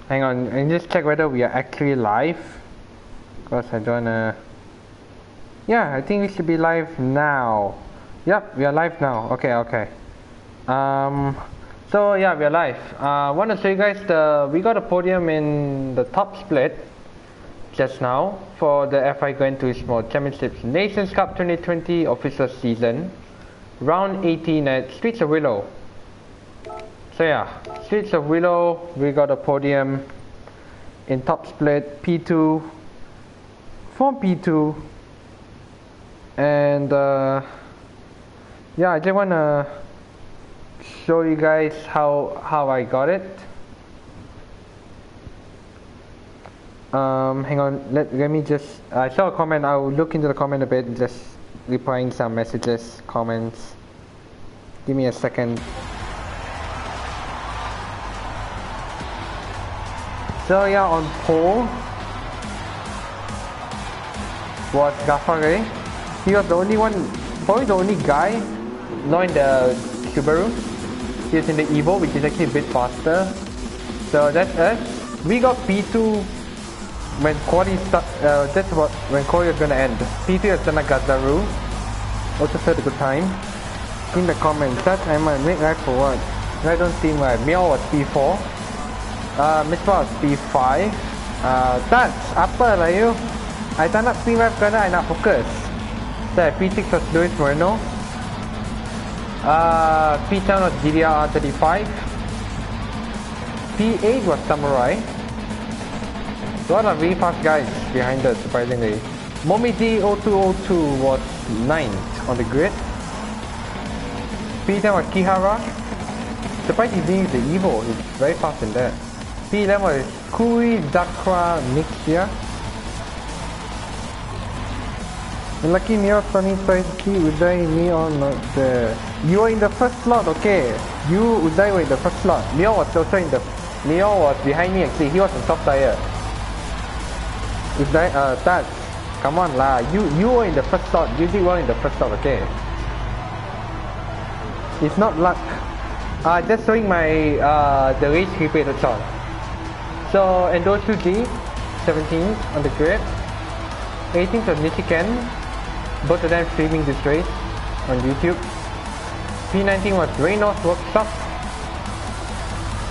Hang on, and just check whether we are actually live. Because I don't yeah, I think we should be live now. Yep, we are live now. Okay. So yeah, we are live. I want to show you guys we got a podium in the top split just now for the FIA Gran Turismo Championships Nations Cup 2020 official season, round 18 at Streets of Willow. So yeah, Streets of Willow, we got a podium in top split P2 for P2, and yeah, I just wanna show you guys how I got it. Hang on, let me just, I saw a comment. I'll look into the comment a bit and just replying some messages, comments. Give me a second. So yeah, on pole was Gafare. He was the only one, probably the only guy not in the Subaru. He was in the Evo, which is actually a bit faster. So that's us. We got P2 when quali start. That's what when quali was gonna end. P2 is Tana Gazaru. Also said a good time. In the comments, that I might make right for what? I don't seem right. Mio was P4. Mr. was P5. That's apa lah you? I tak nak P5 kerana I nak fokus. So P6 was Luis Moreno. P7 was GR 35. P8 was Samurai. A lot of really fast guys behind us, surprisingly. Momiji 0202 was 9th on the grid. P10 was Kihara. Surprised he's being the Evo, he's very fast in there. P11 was Kui Dakra Nixia. Lucky Neo Sunny Saiki Uday Neo not there. You were in the first slot, okay. You Uday were in the first slot. Neo was also in the Neo was behind me actually, he was on top tire. Uday Taj, come on lah. You were in the first slot, you did well in the first slot, okay. It's not luck. Just showing my the race replay that's all. So Endo 2G 17th on the grid. 18th was Michigan. Both of them streaming this race on YouTube. P19 was Reynolds Workshop.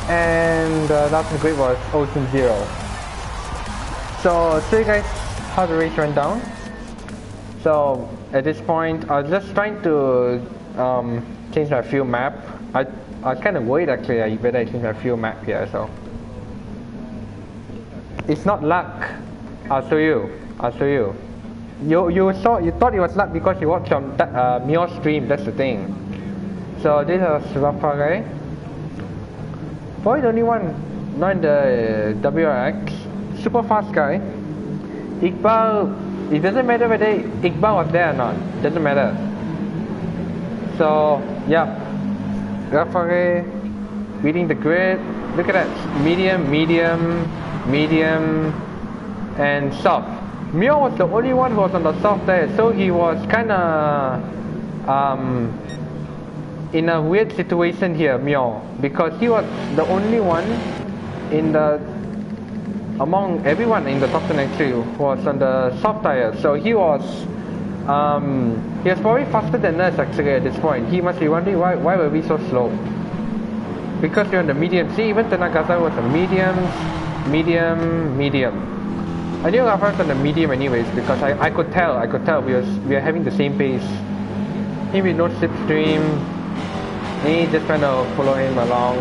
And last on the grid was Ocean Zero. So show you guys how the race went down. So at this point I was just trying to change my fuel map. I was kind of worried actually. I better change my fuel map here. So it's not luck. I'll show you. You thought it was luck because you watched on Mio stream. That's the thing. So this was Rafale. Probably the only one not in the WRX. Super fast guy. Iqbal. It doesn't matter whether Iqbal was there or not. Doesn't matter. So yeah, Rafale reading the grid. Look at that. Medium, and soft. Mio was the only one who was on the soft tire, so he was kinda in a weird situation here, Mio, because he was the only one in the among everyone in the top 10 actually who was on the soft tire. So he was probably faster than us actually at this point. He must be wondering why were we so slow? Because we're on the medium. See, even Tanagaza was a medium. I knew Rafa was on the medium anyways because I could tell we are having the same pace. Him with no slipstream. Me just trying to follow him along.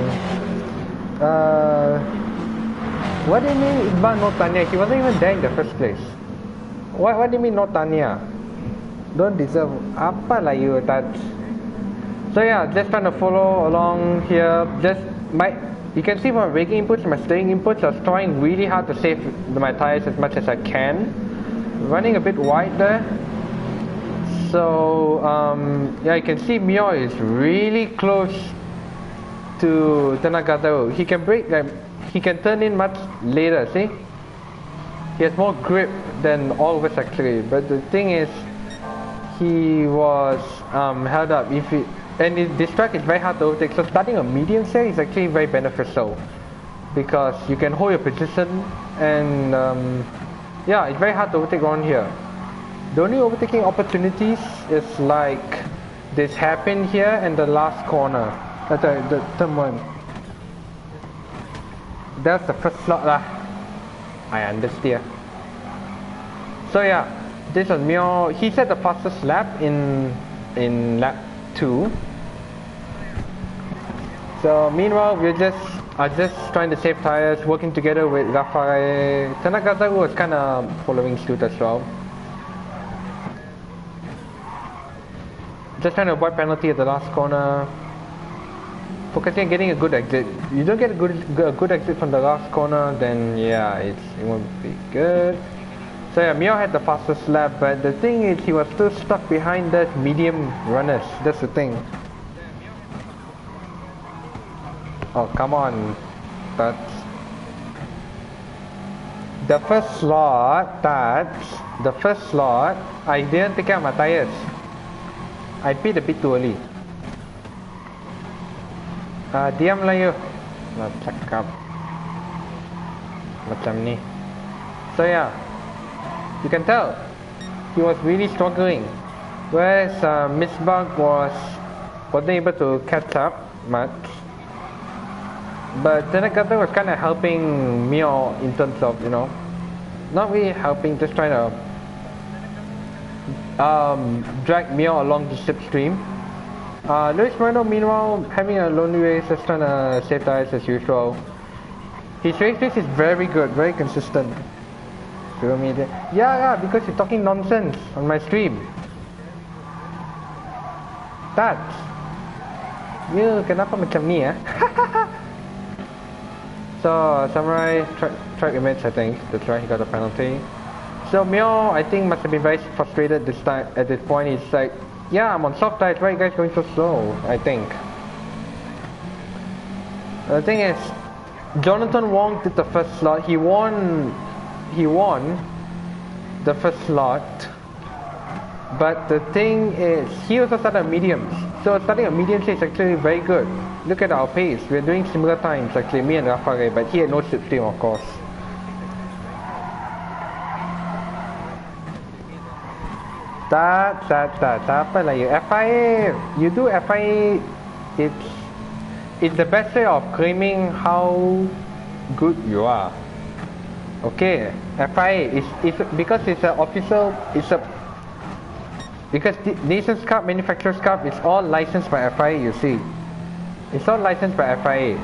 What do you mean Iqbal no Tanya? He wasn't even there in the first place. What do you mean no Tanya? Don't deserve apa lah you that. So yeah, just trying to follow along here. You can see from my braking inputs, my steering inputs, I was trying really hard to save my tires as much as I can. Running a bit wide there. So yeah, you can see Mio is really close to Tanagata. He can brake, he can turn in much later, see? He has more grip than all of us actually, but the thing is, he was held up. And this track is very hard to overtake, so starting a medium set is actually very beneficial. because you can hold your position, and yeah, it's very hard to overtake around here. The only overtaking opportunities is like this happen here and the last corner. That's the third one. That's the first slot lah. I understand. So yeah, this was Mio. He set the fastest lap in lap 2. So meanwhile, we're just trying to save tires, working together with Rafael. Tanagazaru was kind of following suit as well. Just trying to avoid penalty at the last corner. Focusing on getting a good exit. You don't get a good exit from the last corner, then yeah, it won't be good. So yeah, Mio had the fastest lap, but the thing is he was still stuck behind the medium runners. That's the thing. Oh, come on. That's the first slot. The first slot. I didn't take out my tires. I pit a bit too early. Diam lah you. Nak cakap macam ni. So yeah, you can tell he was really struggling, whereas Misbah wasn't able to catch up much. But Tanagata was kind of helping Mio in terms of, you know, not really helping, just trying to drag Mio along the slipstream. Luis Moreno, meanwhile, having a lonely race, just trying to save tires as usual. His race pace is very good, very consistent. Yeah, because you're talking nonsense on my stream. That's you kenapa macam ni eh? So Samurai track image, I think that's why he got a penalty. So Mio, I think, must have been very frustrated this time. At this point, he's like, yeah, I'm on soft tires, why are you guys going so slow? I think. The thing is, Jonathan Wong did the first slot. He won the first slot. But the thing is, he also started at mediums. So starting at mediums is actually very good. Look at our pace. We're doing similar times, actually, me and Rafael, but he had no slipstream, of course. Apa lah you? FIA, you do FIA, it's the best way of claiming how good you are. Okay, FIA is because it's an official, because the Nations Cup, Manufacturers Cup is all licensed by FIA, you see. It's all licensed by FIA.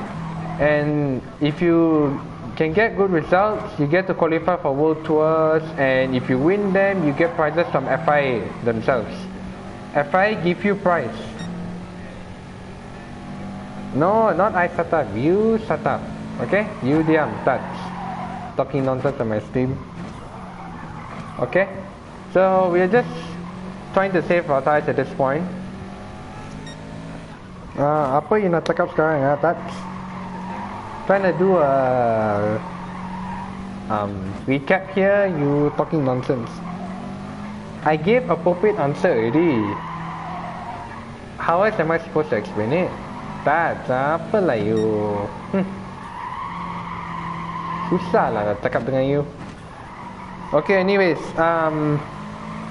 And if you can get good results, you get to qualify for world tours, and if you win them, you get prizes from FIA themselves. FIA give you prize. No, not I shut up, you shut up. Okay? You diam, touch. Talking nonsense on my stream. Okay? So we're just trying to save our tires at this point. Apa you nak cakap sekarang ya, Tats? Trying to do a recap here, you talking nonsense. I gave appropriate answer already. How else am I supposed to explain it? Tats, apa lah you? Susah lah cakap dengan you. Okay, anyways,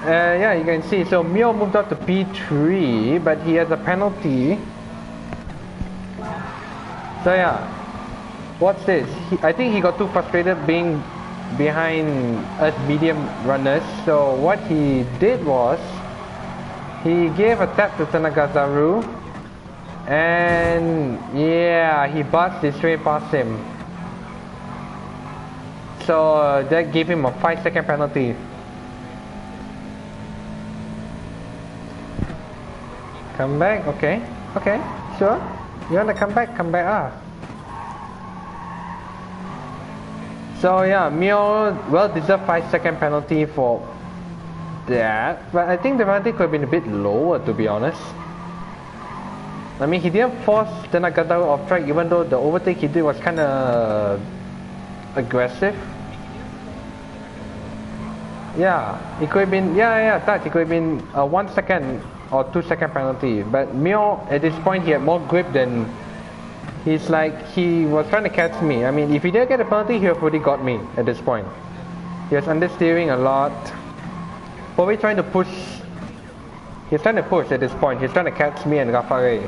yeah, you can see, so Mio moved up to P3, but he has a penalty. So yeah, what's this? I think he got too frustrated being behind us medium runners. So what he did was, he gave a tap to Tanagazaru, and yeah, he buzzed his way past him. So that gave him a 5-second penalty. Come back, okay, sure. You wanna come back ah. So yeah, Mio well-deserved 5-second penalty for that, but I think the penalty could have been a bit lower, to be honest. I mean, he didn't force Tanagazaru off track, even though the overtake he did was kinda aggressive. Yeah, it could have been, touch, it could have been a 1-second or 2-second penalty, but Mio at this point he had more grip than He's like, he was trying to catch me. I mean, if he didn't get a penalty, he would have already got me at this point. He was understeering a lot. Probably trying to push. He's trying to push at this point. He's trying to catch me and Gafare.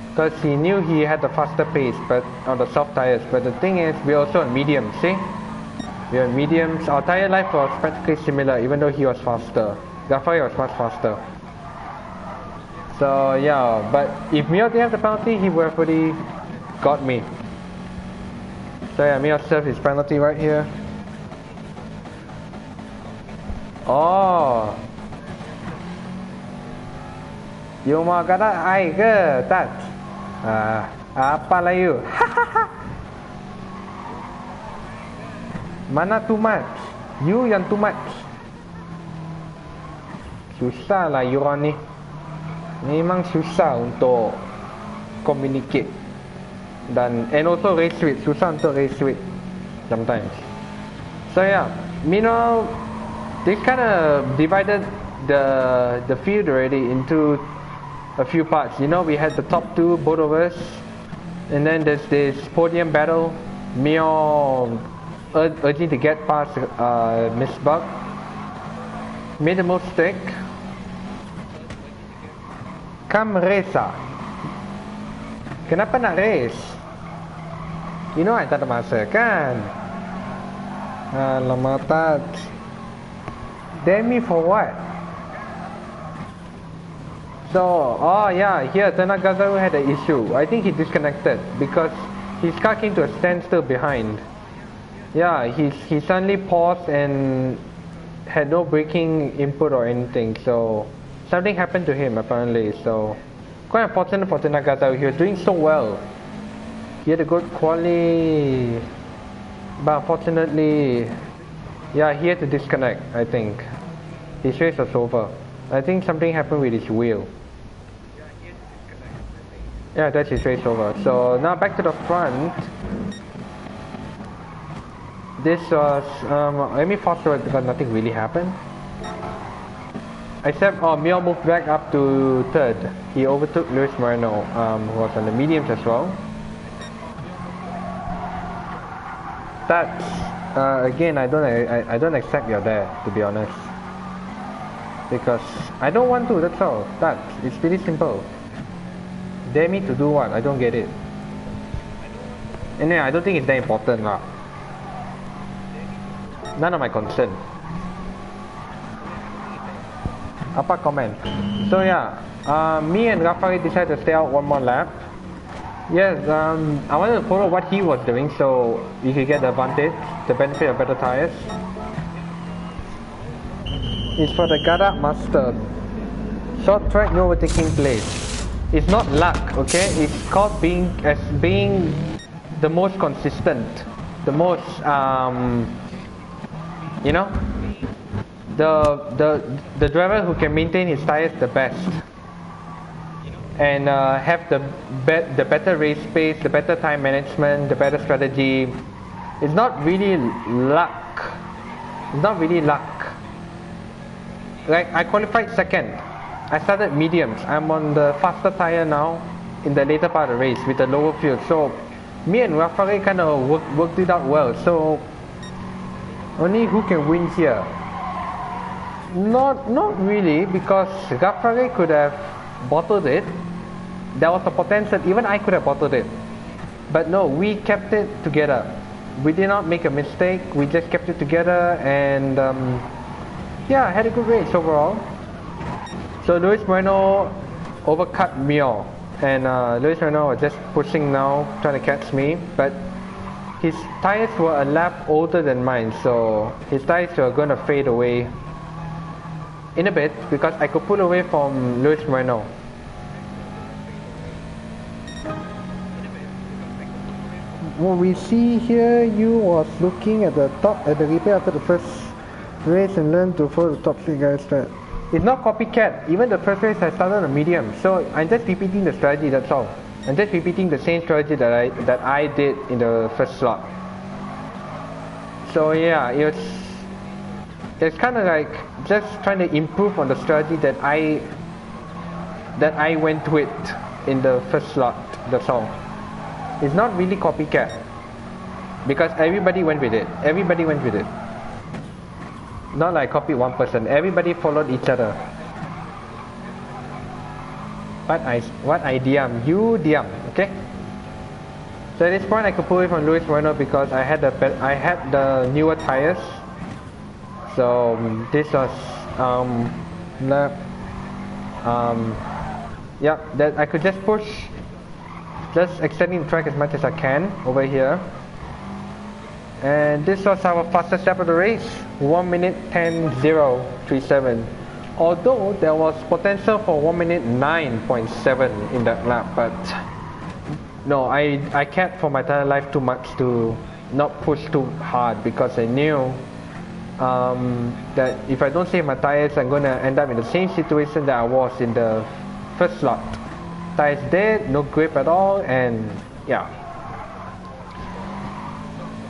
Because he knew he had the faster pace but on the soft tires. But the thing is, we're also on mediums, see? We're on mediums. Our tire life was practically similar, even though he was faster. Gafare was much faster. So yeah, but if Mio didn't have the penalty, he would have already got me. So yeah, Mio served his penalty right here. Oh, you mau kata ai ke tak? Apalah you? Mana too much? You yang too much. Susah lah you orang ni. Memang susah untuk communicate. And also race with. Susah untuk race with sometimes. So yeah, Mino, they kind of divided the field already into a few parts. You know, we had the top two, both of us, and then there's this podium battle. Mio urging to get past Miss Buck. Made a mistake. Come race ah. Kenapa nak race? You know I tak ada masa kan? Alamak tak. Damn me for what? So, oh yeah, here Tanagazaru had an issue. I think he disconnected because his car came to a standstill behind. Yeah, he suddenly paused and had no braking input or anything. So something happened to him apparently. So quite unfortunate for Tanagazaru. He was doing so well. He had a good quali, but unfortunately, yeah, he had to disconnect. I think his race was over. I think something happened with his wheel. Yeah, that's his race over. So now back to the front. This was let me fast forward because nothing really happened. Except Mio moved back up to third. He overtook Luis Moreno, who was on the mediums as well. That's again, I don't accept you're there, to be honest, because I don't want to. That's all. It's pretty simple. Dare me to do what? I don't get it. Anyway, I don't think it's that important lah. None of my concern. Apa comment? So yeah, me and Rafari decided to stay out one more lap. Yes, I wanted to follow what he was doing so we could get the advantage, the benefit of better tires. It's for the Garak Master. Short track, no overtaking place. It's not luck, okay? It's called being the most consistent, the most you know, the driver who can maintain his tires the best and have the better race pace, the better time management, the better strategy. It's not really luck. It's not really luck. Like, I qualified second. I started mediums. I'm on the faster tire now in the later part of the race with the lower fuel. So me and Rafari kind of worked it out well. So only who can win here? Not really, because Rafari could have bottled it. There was a potential, even I could have bottled it. But no, we kept it together. We did not make a mistake. We just kept it together and yeah, had a good race overall. So Luis Moreno overcut Mio, and Luis Moreno was just pushing now, trying to catch me, but his tires were a lap older than mine, so his tires were going to fade away in a bit because I could pull away from Luis Moreno. What we see here, you was looking at the top, at the replay after the first race and learn to follow the top three guys that. It's not copycat. Even the first race I started on a medium, so I'm just repeating the strategy, that's all. I'm just repeating the same strategy that I did in the first slot. So yeah, it's kind of like just trying to improve on the strategy that I went with in the first slot, that's all. It's not really copycat because everybody went with it. Everybody went with it. Not like copy one person. Everybody followed each other. What I diam, you diam, okay? So at this point I could pull it from Lewis Moreno because I had the newer tires. So this was yeah, that I could just push, just extending the track as much as I can over here. And this was our fastest lap of the race, 1 minute 10.037. Although there was potential for 1 minute 9.7 in that lap, but no, I cared for my tire life too much to not push too hard because I knew that if I don't save my tires, I'm gonna end up in the same situation that I was in the first slot. Tires dead, no grip at all, and yeah.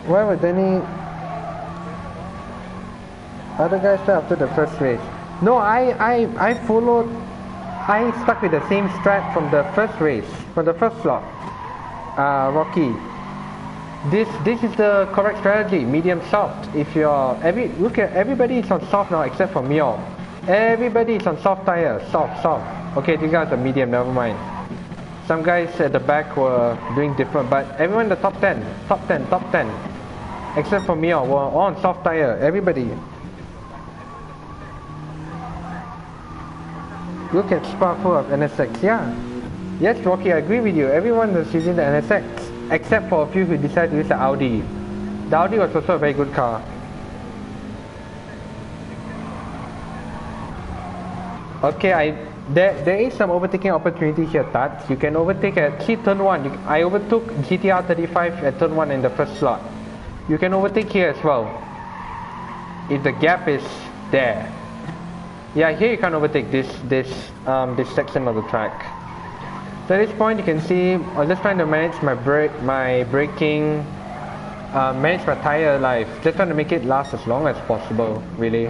Why was any other guys there after the first race? No, I followed. I stuck with the same strat from the first race, from the first slot. Rocky. This is the correct strategy, medium soft. If you're look at everybody is on soft now except for Mio. Everybody is on soft tire, soft. Okay, these guys are medium, never mind. Some guys at the back were doing different, but everyone in the top 10, except for Mio, were all on soft tire. Everybody. Look at Spa full of NSX, yeah. Yes, Rocky, I agree with you. Everyone was using the NSX, except for a few who decided to use the Audi. The Audi was also a very good car. Okay, there is some overtaking opportunity here, Tats. You can overtake at turn 1. I overtook GTR 35 at turn 1 in the first slot. You can overtake here as well, if the gap is there. Yeah, here you can't overtake this section of the track. So at this point you can see I'm just trying to manage my braking, manage my tire life, just trying to make it last as long as possible, really.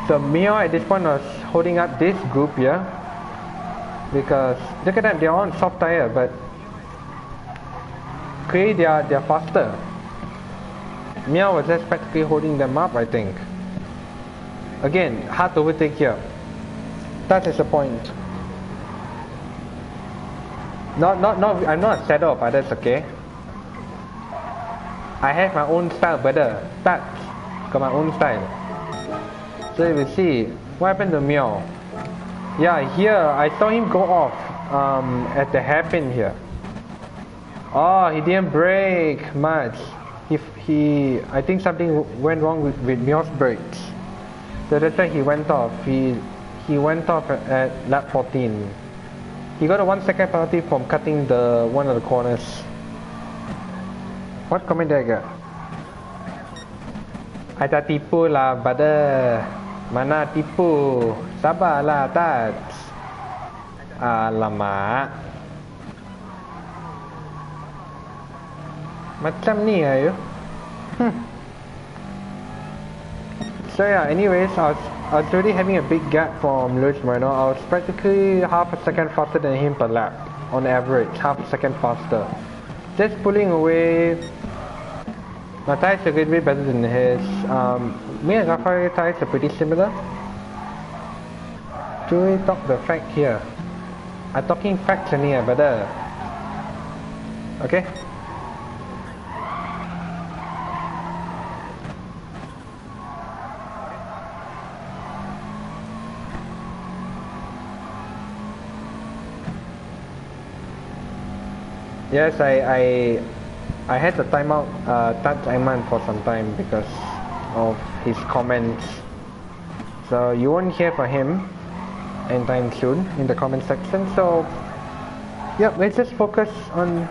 So Mio at this point was holding up this group here because look at them, they're on soft tire, but clearly they're faster. Mio was just practically holding them up, I think. Again, hard to overtake here. That is the point. I'm not a shadow of others, okay? I have my own style, brother. Got my own style. So you will see what happened to Mio. Yeah, here I saw him go off at the hairpin here. Oh, he didn't brake much. I think something went wrong with Mio's brakes. So that's why he went off. He went off at lap 14. He got a 1 second penalty from cutting one of the corners. What comment did I get? I tak tipu lah, brother. Mana tipu? Sabarlah, Tats. Alamak. Macam ni lah you. So yeah, anyways, I was already having a big gap from Lewis Moreno. I was practically half a second faster than him per lap, on average, half a second faster. Just pulling away. My tires are a little bit better than his. Me and Rafael tires are pretty similar. Do we talk the fact here? I'm talking facts in here, brother. Okay? Yes, I had to time out Taj Aiman for some time because of his comments. So you won't hear from him anytime soon in the comment section. So yeah, let's just focus on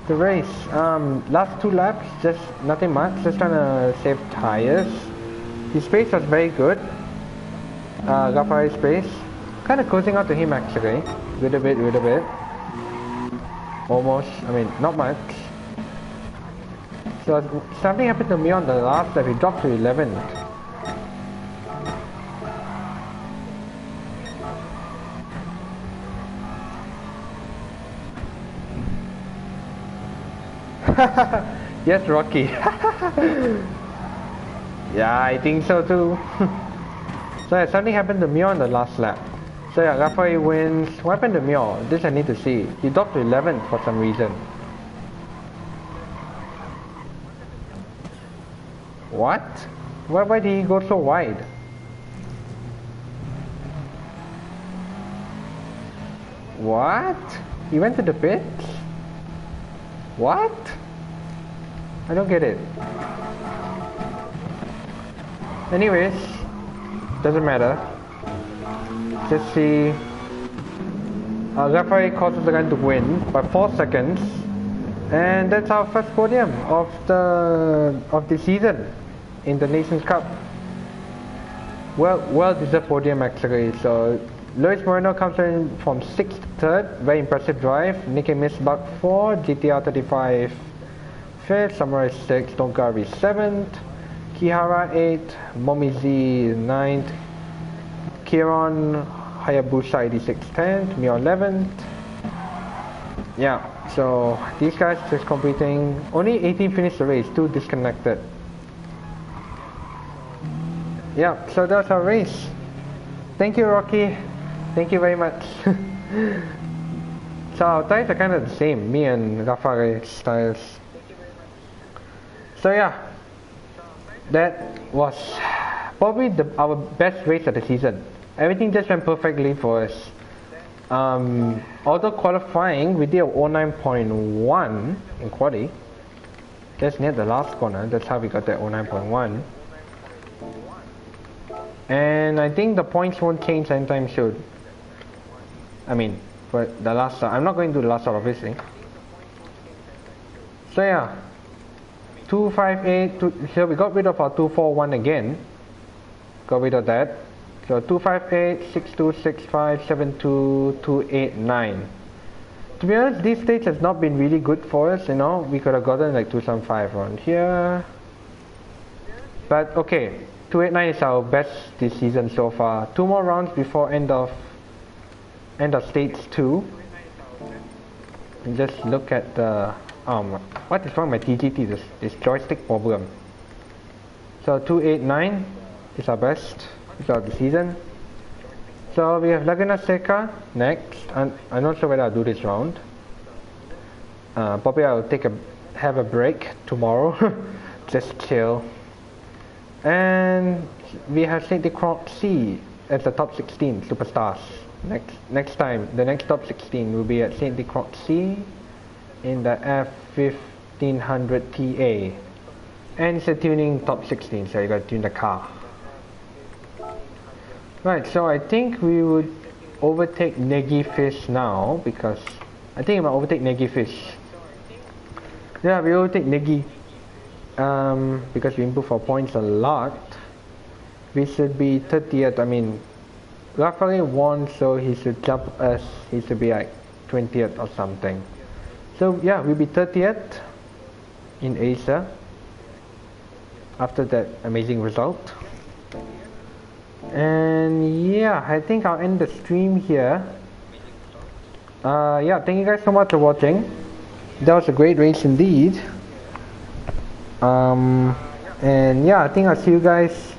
the race. Last 2 laps, just nothing much, just trying to save tires. His pace was very good. Rafael's pace, kind of closing out to him actually, little bit. Almost, I mean, not much. So something happened to me on the last lap, he dropped to 11th. Yes, Rocky. Yeah, I think so too. So yeah, something happened to Mio on the last lap. So yeah, Rafael wins. What happened to Mio? This I need to see. He dropped to 11th for some reason. What? Why did he go so wide? What? He went to the pits? What? I don't get it. Anyways, doesn't matter. Just see. Rafael causes the gun to win by 4 seconds, and that's our first podium of the season in the Nations Cup. Well deserved podium actually. So Luis Moreno comes in from 6th, 3rd, very impressive drive. Nicky Misbach 4, GTR 35 5th, Samurai 6, Donkari 7th, Kihara 8th, Momizi 9th, Kieron Hayabusa 86 10th, Mio 11th. Yeah, so these guys just competing. Only 18 finished the race, 2 disconnected. Yeah, so that's our race. Thank you, Rocky. Thank you very much. So our tires are kind of the same, me and Rafa's tires. So yeah, that was probably our best race of the season. Everything just went perfectly for us. Although qualifying, we did a 09.1 in quali. Just near the last corner, that's how we got that 09.1. And I think the points won't change anytime soon. I mean, for the last start. I'm not going to do the last start, obviously. So yeah, 258. So we got rid of our 241 again. Got rid of that. So 258, 6265, 72, 289. To be honest, this stage has not been really good for us. You know, we could have gotten like 275 around here. But okay, 289 is our best this season so far. 2 more rounds before end of stage 2. And just look at the what is wrong with my TGT? This joystick problem. So 289 is our best of the season. So we have Laguna Seca next, and I'm not sure whether I'll do this round. Probably I'll have a break tomorrow. Just chill. And we have Saint de Croix Sea as the top 16 superstars. Next time, the next top 16 will be at Saint de Croix Sea in the F1500 TA. And it's a tuning top 16, so you gotta tune the car. Right, so I think we would overtake Negi Fish now, because I think I'm gonna overtake Negi Fish. Yeah, we overtake Negi because we improved our points a lot. We should be 30th. I mean, Rafael won, so he should jump us. He should be like 20th or something. So yeah, we'll be 30th in Asia after that amazing result. And yeah, I think I'll end the stream here. Yeah, thank you guys so much for watching. That was a great race indeed. And yeah, I think I'll see you guys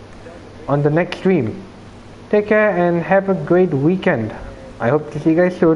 on the next stream. Take care and have a great weekend. I hope to see you guys soon.